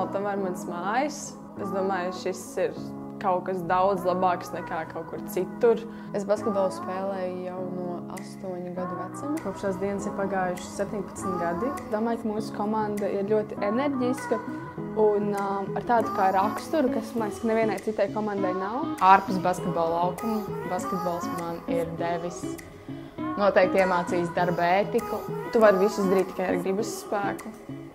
basketbolu, tomēr mans mājas. Es domāju, šis ir kaut kas daudz labāks nekā kaut kur citur. Es basketbolu spēlēju jau no 8 gadu vecuma. Kopš tās dienas ir pagājuši 17 gadi. Domāju, ka mūsu komanda ir ļoti enerģiska un ar tādu kā raksturu, kas, man liekas, nevienai citai komandai nav. Ārpus basketbola laukuma basketbols man ir devis noteikti iemācījis darba ētiku. Tu vari visu izdarīt tikai ar gribas spēku,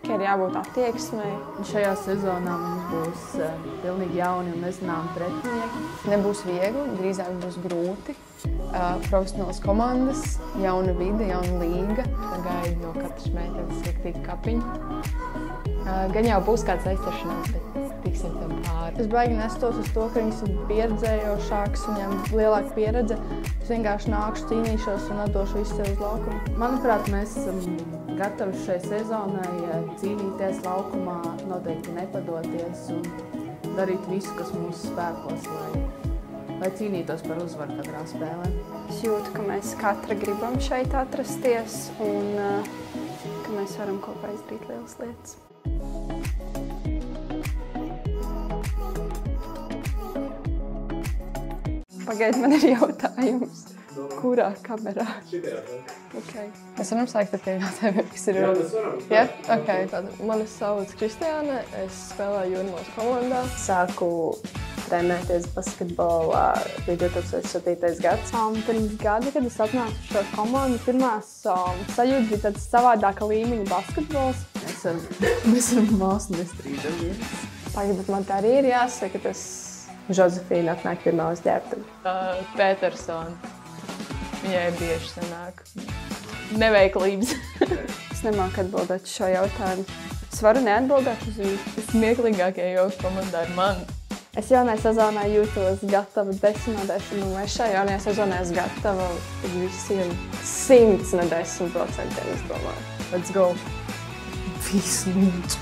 ka ir jābūt attieksmei. Šajā sezonā mums būs pilnīgi jauni un nezināmi pretinieki. Nebūs viegli, drīzāk būs grūti. Profesionālas komandas, jauna vide, jauna līga. Gaidu no katras meitenes riktīgu kapiņu. Gan jau būs kāds aizķeršanās, bet tiksim tam pāri. Es baigi nestos uz to, ka viņas ir pieredzējošākas, viņiem lielāka pieredze. Es vienkārši nākšu, cīnīšos un atdošu visu sev uz laukumu. Manuprāt, mēs esam gatavi šai sezonai cīnīties laukumā, noteikti nepadoties un darīt visu, kas mūsu spēkos, lai cīnītos par uzvaru katrā spēlē. Es jūtu, ka mēs katra gribam šeit atrasties un ka mēs varam kopā izdarīt lielas lietas. Pagaid, man ir jautājums. Kurā kamerā? Okay. Mēs varam sākt ar tiem jautājumiem, kas ir mēs varam. Ja? Okay. Mani sauc Kristiāne, es spēlēju Jūrmālas komandā. Sāku trenēties basketbolā bija 2007. gads. Pirms gada, kad es atnācu uz šo komandu, pirmās sajūtas bija tāds savādāka līmeņa basketbols. Mēs ar māsu nestrīdamies. Pagaid, bet man tā arī ir jāsaka, ka tas Žozefīna atnāk pirmā uz ģērbtuvi. Petersona. Viņai bieži sanāk neveiklības. es nemāku atbildēt šo jautājumu. Es varu neatbildēt uz viņu. Smieklīgākie joki komandā ir man. Es jaunajā sezonā jūtos gatava 10 no 10, un es šajā jaunajā sezonā esmu gatava visiem 100 no 10%, es domāju. Let's go! Visu lūdzu.